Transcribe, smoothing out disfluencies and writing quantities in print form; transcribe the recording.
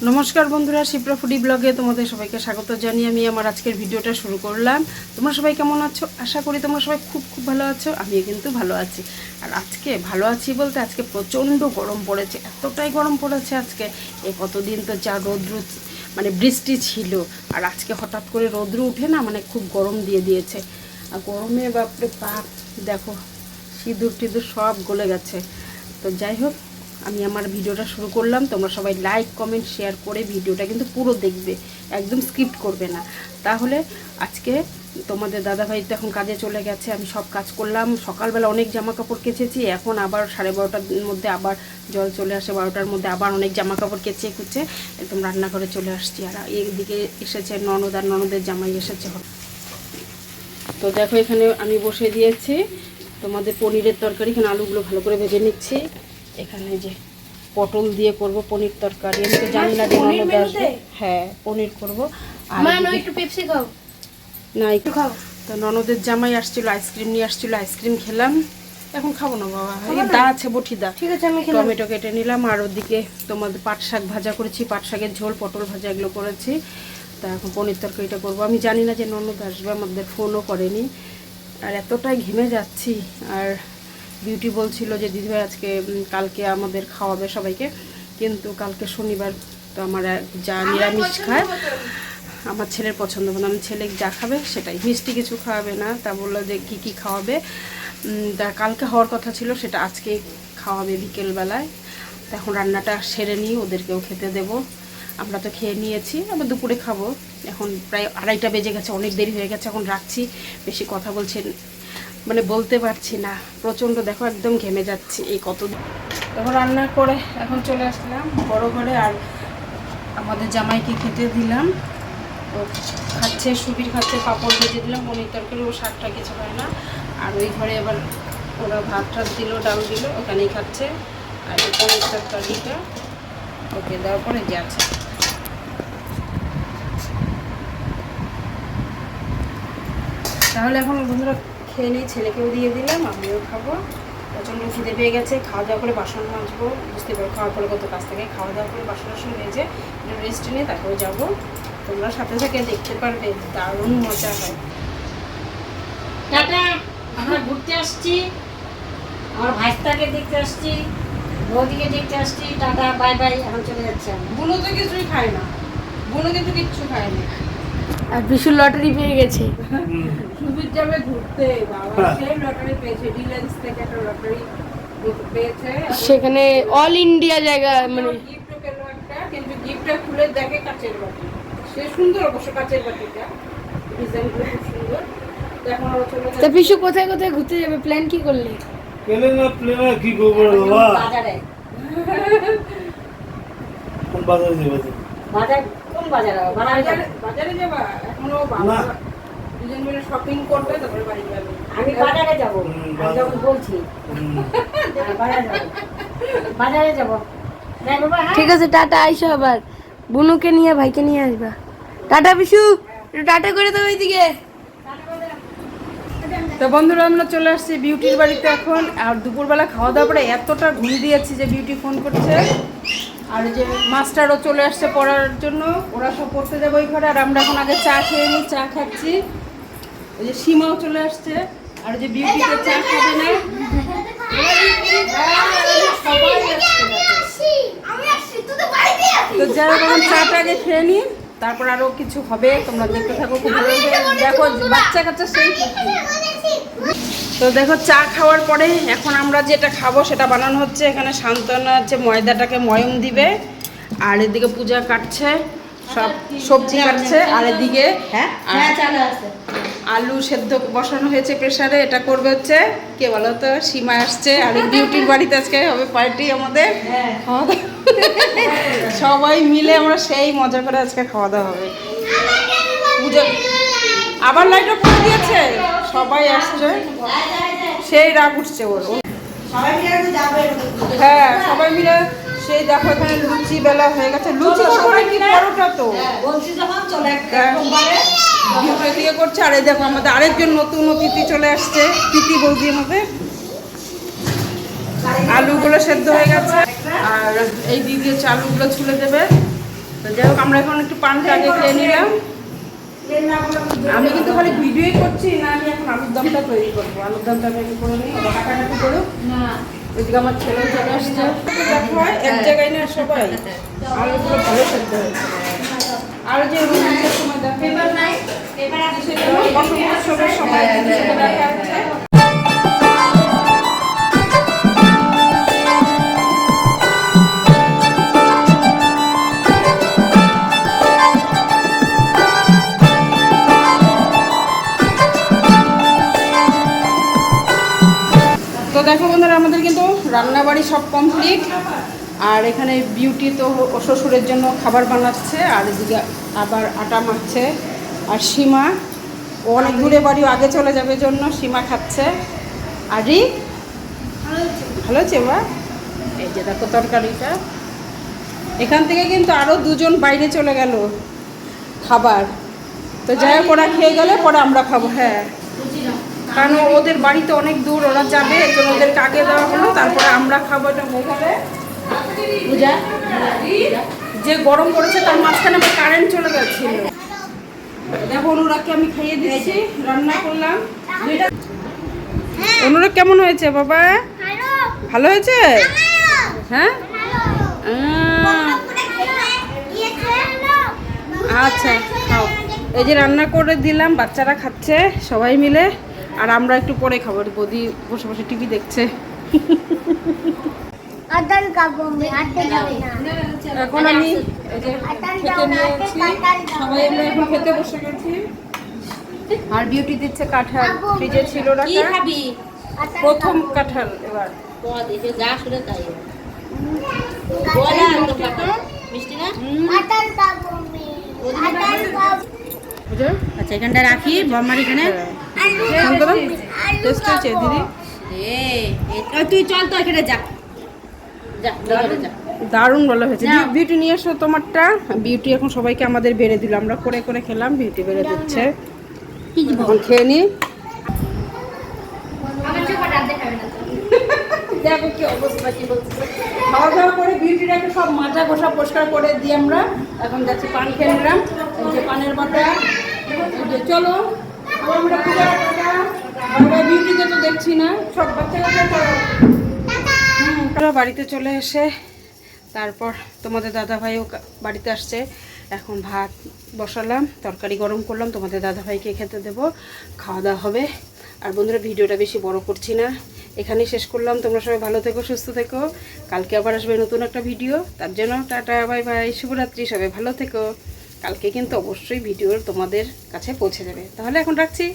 नमस्कार बंधुरा शिप्रा फुडी ब्लगे तुम्हारे सबाइके स्वागत जानिए आमी आमार आजकेर भिडियोटा शुरू करलाम। तोमरा सबाई केमन आछो? आशा करी तोमरा सबाई खूब खूब भालो आछो। आमिও किन्तु भालो आछि। আর আজকে ভালো আছি বলতে আজকে প্রচণ্ড গরম পড়েছে, এতটাই গরম পড়েছে আজকে। এই কতদিন তো যা রৌদ্র মানে বৃষ্টি ছিল, আর আজকে হঠাৎ করে রৌদ্র উঠে না মানে খুব গরম দিয়ে দিয়েছে। আর গরমে বাপরে বাপ দেখো সিঁদুর টিঁদুর সব গলে গেছে। তো যাই হোক আমি আমার ভিডিওটা শুরু করলাম। তোমরা সবাই লাইক কমেন্ট শেয়ার করে ভিডিওটা কিন্তু পুরো দেখবে, একদম স্কিপ্ট করবে না। তাহলে আজকে তোমাদের দাদাভাই তো এখন কাজে চলে গেছে, আমি সব কাজ করলাম। সকালবেলা অনেক জামা কাপড় কেচেছি, এখন আবার 12:30টার মধ্যে আবার জল চলে আসে, 12টার মধ্যে আবার অনেক জামা কাপড় কেচে কুচে একদম রান্নাঘরে চলে আসছি। আর এইদিকে এসেছে ননদ, আর ননদের জামাই এসেছে। তো দেখো এখানে আমি বসে দিয়েছি তোমাদের পনিরের তরকারি। এখানে আলুগুলো ভালো করে ভেজে নিচ্ছি। এখানে যে পটল দিয়ে করব পনির তরকারি। আমি তো জানি না যে ননদ আসবে। হ্যাঁ পনির করব। আর একটু পেপসি খাও না, একটু খাও। তো ননদের জামাই আসছিল, আইসক্রিম নিয়ে আসছিল, আইসক্রিম খেলাম। এখন খাবো না বাবা, এই দা আছে বটি দা। ঠিক আছে আমি টমেটো কেটে নিলাম। আর ওদিকে তোমাদের পাট শাক ভাজা করেছি, পাট শাকের ঝোল, পটল ভাজা এগুলো করেছি। তা এখন পনির তরকারিটা করবো। আমি জানি না যে ননদ আসবে, আমাদের ফোনও করেনি। আর এতটাই ঘেমে যাচ্ছি। আর বিউটি বলছিল যে দিদিভাই আজকে কালকে আমাদের খাওয়াবে সবাইকে, কিন্তু কালকে শনিবার, তো আমার যা নিরামিষ খায় আমার ছেলের পছন্দ না। আমার ছেলে যা খাবে সেটাই, মিষ্টি কিছু খাওয়াবে না। তা বললো যে কী কী খাওয়াবে, তা কালকে হওয়ার কথা ছিল সেটা আজকে খাওয়াবে বিকেলবেলায়। তা এখন রান্নাটা সেরে নিই, ওদেরকেও খেতে দেব। আমরা তো খেয়ে নিয়েছি, আবার দুপুরে খাবো। এখন প্রায় 2:30 বেজে গেছে, অনেক দেরি হয়ে গেছে। এখন রাখছি, বেশি কথা মানে বলতে পারছি না, প্রচণ্ড দেখো একদম ঘেমে যাচ্ছি। এই কতদিন তখন রান্না করে এখন চলে আসলাম বড় ঘরে। আর আমাদের জামাইকে খেতে দিলাম, ও খাচ্ছে, সুবির খাচ্ছে, পাঁপড় ভেজে দিলাম, পনির তরকারি, ও শাকটা কিছু হয় না। আর ওই ঘরে এবার ওরা ভাত টাত দিল, ডাল দিল, ওখানেই খাচ্ছে। আর এই পনির তরকারিটা ওকে দেওয়ার পরে যে আছে। তাহলে এখন বন্ধুরা খেয়ে নিই, ছেলেকেও দিয়ে দিলাম, আমিও খাবো। প্রচণ্ড খিদে পেয়ে গেছে। খাওয়া দাওয়া করে বাসন মাজবো, বুঝতে পারো খাওয়ার পরে কত কাজ থাকে। খাওয়া দাওয়া করে বাসন বাসন মেজে রেস্ট নিয়ে তারপরে যাবো। তোমরা সাথে সাথে দেখতে পারবে, দারুণ মজা হয়। টাটা, আমরা ঘুরতে আসছি, আমার ভাইস্তাকে দেখতে আসছি, বৌদিকে দেখতে আসছি। টাটা বাই বাই, এখন চলে যাচ্ছে। বুনো তো কিছুই খায় না, বুনো কিন্তু কিচ্ছু খায় না। আর বিশু লটারি পেয়ে গেছে। সুবির যাবে ঘুরতে, বাবা সেই লটারি পেয়েছে, রিলায়েন্স থেকে একটা লটারি পেয়েছে। সেখানে অল ইন্ডিয়া জায়গা মানে গিফটও পেলো একটা, কিন্তু গিফটটা খুলে দেখে কাচের বাটি। সে সুন্দর অবশ্য কাচের বাটিটা, ডিজাইনগুলো খুব সুন্দর। এখন ওরা চলে তা বিশু কোথায় কোথায় ঘুরতে যাবে, প্ল্যান কি করলি? প্লেনে কি করবো বাবা? বাজারে। কোন বাজারে যাবে? বাজার কোন বাজার? বাজারে যাবা? এখনো বাবা দুজন মিলে শপিং করবে, তারপরে বাড়ি যাবে। আমি বাজারে যাবো, আমি যখন বলছি বাজারে যাবো। যাই বাবা, হ্যাঁ? ঠিক আছে টাটা, আইসো আবার। বুনুকে নিয়ে ভাইকে নিয়ে আসবা। টাটা বিশু, একটু টাটা করে দাও ওইদিকে। তো বন্ধুরা আমরা চলে আসছি বিউটির বাড়িতে এখন। আর দুপুরবেলা খাওয়া দাওয়া পরে এতটা ঘুম দিয়েছি যে বিউটি ফোন করছে। আর যে মাস্টারও চলে আসছে পড়ার জন্য, ওরা সব পড়তে যাবে ওই ঘরে। আর আমরা এখন আগে চা খেয়ে নিই, চা খাচ্ছি। ওই যে সীমাও চলে আসছে, আর যে বিউটিতে চা খাবে না। তো যারা এখন চাটা আগে খেয়ে নিই, তারপর আরও কিছু হবে, তোমরা দেখতে থাকো, খুব ভালো লাগবে। দেখো বাচ্চা কাচ্চা সেই খুশি। তো দেখো চা খাওয়ার পরে এখন আমরা যেটা খাবো সেটা বানানো হচ্ছে। এখানে সান্তনা হচ্ছে ময়দাটাকে ময়ম দিবে, আর এদিকে পূজা কাটছে, সব সবজি কাটছে। আর এদিকে আলু সেদ্ধ বসানো হয়েছে প্রেসারে, এটা করবে হচ্ছে কে বলো তো, সীমা আসছে। আর এই বিউটির বাড়িতে আজকে হবে পার্টি আমাদের, খাওয়া দাওয়া সবাই মিলে আমরা সেই মজা করে আজকে খাওয়া দাওয়া হবে। পূজা আবার লাইটটা পড়ে দিয়েছে, সবাই আসছে, সেই রাগ উঠছে ওর। হ্যাঁ সবাই মিলে সেই দেখো এখানে লুচি বেলা হয়ে গেছে। লুচি করে কি পরোটা তো দিয়ে করছে। আর এই দেখো আমাদের আরেকজন নতুন অতিথি চলে আসছে, প্রীতি বৌদি আমাদের। আলুগুলো সেদ্ধ হয়ে গেছে, আর এই দিদি হচ্ছে আলুগুলো ছুলে দেবে। তো যাই হোক আমরা এখন একটু পানটা আগে খেয়ে নিলাম। আমি কিন্তু খালি ভিডিওই করছি না, আমি এখন আলুর দমটা তৈরি করবো। আলুর দমটা তৈরি করে নিই, ওরা কাটাকাটি করুক। ওইদিকে আমার ছেলে চলে আসছে। দেখো এক জায়গায় না সবাই আলুগুলো ভালো সেদ্ধ হয়েছে। আর যে রুটির সময় দেখেন বসন্ত উৎসবের সময় সেটা দেখা যাচ্ছে। তো দেখো বন্ধুরা, আমাদের কিন্তু রান্নাবাড়ি সব কমপ্লিট। আর এখানে বিউটি তো ও শ্বশুরের জন্য খাবার বানাচ্ছে, আর এদিকে আবার আটা মাখছে। আর সীমা ও অনেক দূরে বাড়ি, আগে চলে যাবে জন্য সীমা খাচ্ছে। আর রিক ভালো আছে বা এই যে দেখো তরকারিটা। এখান থেকে কিন্তু আরও দুজন বাইরে চলে গেল খাবার। তো যাই হোক, ওরা খেয়ে গেলে পরে আমরা খাবো। হ্যাঁ, কারণ ওদের বাড়িতে অনেক দূর, ওরা যাবে, এই জন্য ওদেরকে আগে দেওয়া হলো, তারপরে আমরা খাবো। এটা মেঘালে পূজা যে গরম পড়েছে তার মাঝখানে আবার কারেন্ট চলে গেছিল। দেখো অনুরাগকে আমি খাইয়ে দিয়েছি, রান্না করলাম। অনুরাগ কেমন হয়েছে বাবা? ভালো হয়েছে? হ্যাঁ, আচ্ছা খাও। এই যে রান্না করে দিলাম, বাচ্চারা খাচ্ছে সবাই মিলে, আর আমরা একটু পরে খাবো। বৌদি বসে বসে টিভি দেখছে। এখন আমি এই যে খেতে নিয়েছি, সবাই আমরা এখন খেতে বসে গেছি। আর বিউটি দিচ্ছে কাঁঠাল, ফ্রিজে ছিল রাখা, প্রথম কাঁঠাল এবার। যা শুনে তাই মিষ্টি না। বুঝলে? আচ্ছা, এখানটা রাখি বম্মার এখানে। টেস্ট হয়েছে দিদি? তুই চল তো এখানে যা যা যা। দারুণ ভালো হয়েছে। বিউটি নিয়ে এসো তোমারটা। বিউটি এখন সবাইকে আমাদের বেড়ে দিল, আমরা করে করে খেলাম, বিউটি বেড়ে দিচ্ছে। এখন খেয়ে নি। দেখো কি অবস্থা, কি বলছে। খাওয়া দাওয়া করে বিউটিটাকে সব মাজা ঘষা পরিষ্কার করে দিয়ে আমরা এখন যাচ্ছি পান খেয়ে নিলাম। এই যে পানের বাটা। এই যে চলো আবার আমরা পূজা টাটা। আমরা বিউটিকে তো দেখছি না, সব বাচ্চা কাচ্চা আমরা বাড়িতে চলে এসে তারপর তোমাদের দাদাভাইও বাড়িতে আসছে। এখন ভাত বসালাম, তরকারি গরম করলাম, তোমাদের দাদাভাইকে খেতে দেবো, খাওয়া দাওয়া হবে। আর বন্ধুরা, ভিডিওটা বেশি বড় করছি না, এখানেই শেষ করলাম। তোমরা সবাই ভালো থেকো, সুস্থ থেকো। কালকে আবার আসবে নতুন একটা ভিডিও, তার জন্য টাটা বাই বাই, শুভরাত্রি, সবাই ভালো থেকো। কালকে কিন্তু অবশ্যই ভিডিও তোমাদের কাছে পৌঁছে যাবে। তাহলে এখন রাখছি।